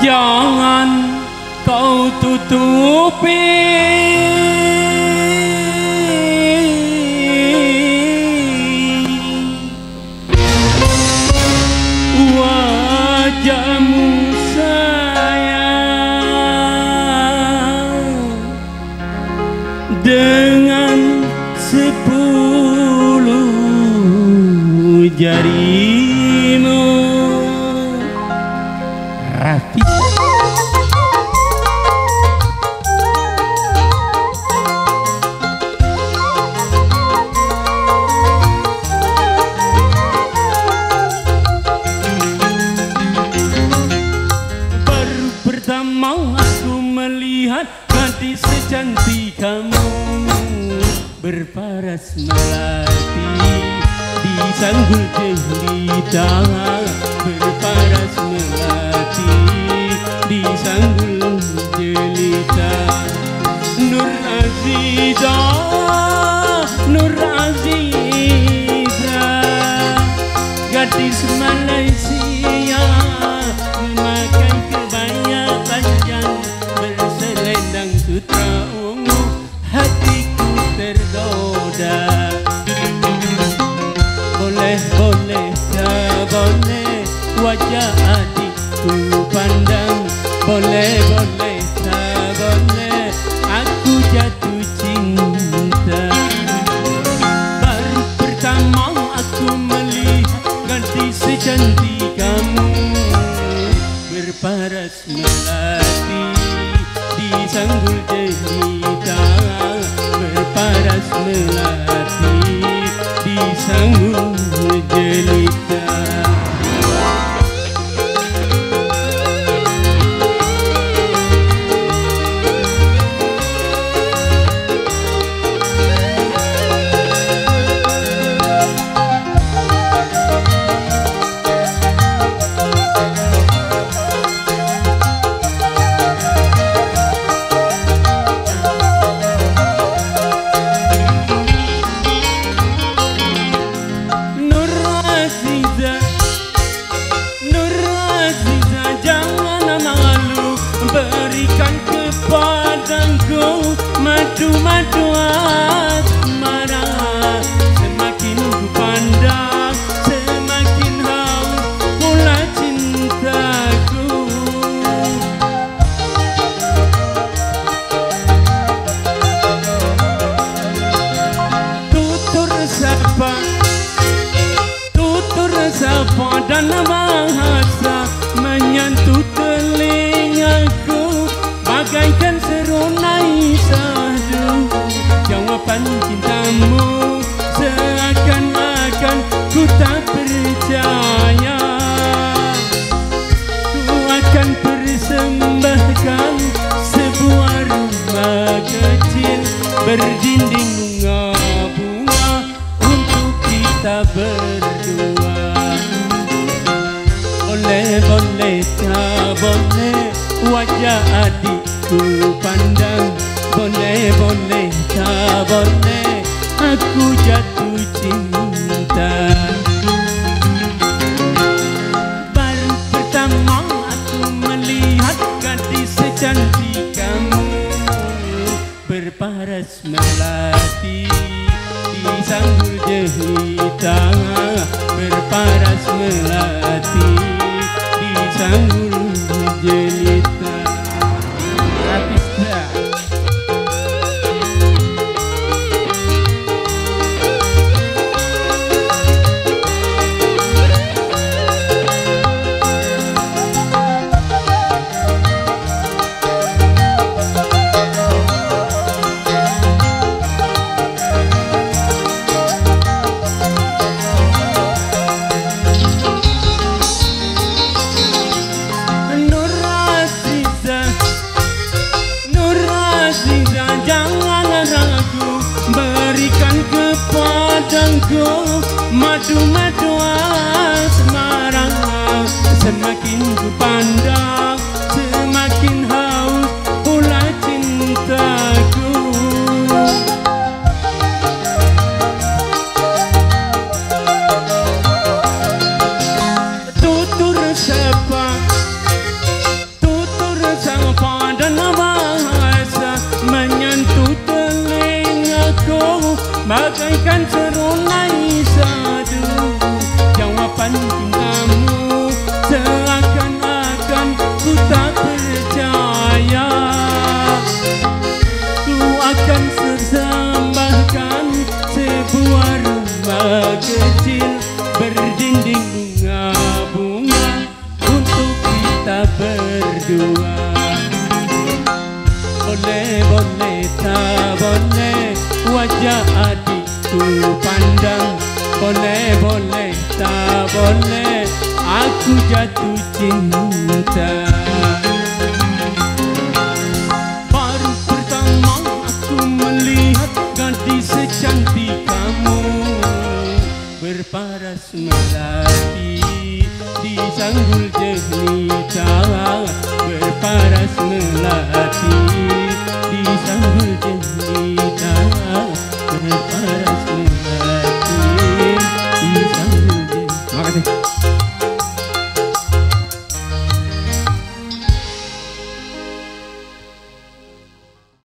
Jangan kau tutupi wajahmu sayang dengan 10 jarimu. Rafi. Baru pertama aku melihat gadis secantik kamu berparas melati di sanggul jelita, berparas melati di sanggul jelita. Nur Aziza, Nur Aziza, gadis Malaysia memakai kebaya panjang berselendang sutra ungu, hatiku tergoda. Boleh, boleh, tak boleh wajah adikku pandang. Boleh, boleh, tak boleh aku jatuh cinta. Baru pertama aku melihat gadis secantik kamu berparas melati di sanggul jelita, berparas melati di sanggul jelita. Berikan kepadaku madu-madu asmara. Semakin ku pandang, semakin haus pula cintaku. Tutur sapa dan bahasa menyentuh telingaku bagaikan serunai sadu. Jawaban cintamu seakan-akan ku tak percaya. Ku akan persembahkan sebuah rumah kecil berdinding bunga-bunga untuk kita berdua. Boleh, boleh, tak boleh wajah adikku pandang. Boleh, boleh, tak boleh aku jatuh cinta. Baru pertama aku melihat gadis secantik kamu berparas melati di sanggul jelita, berparas melati di sanggul jelita. Artista. Berikan kepadaku madu-madu asmara. Semakin ku pandang, semakin haus pula cintaku. Tutur merinding bunga-bunga untuk kita berdua. Boleh, boleh, tak boleh wajah adikku pandang. Boleh, boleh, tak boleh aku jatuh cinta. Baru pertama aku melihat gadis secantik kamu berparas melati di sanggul jernih.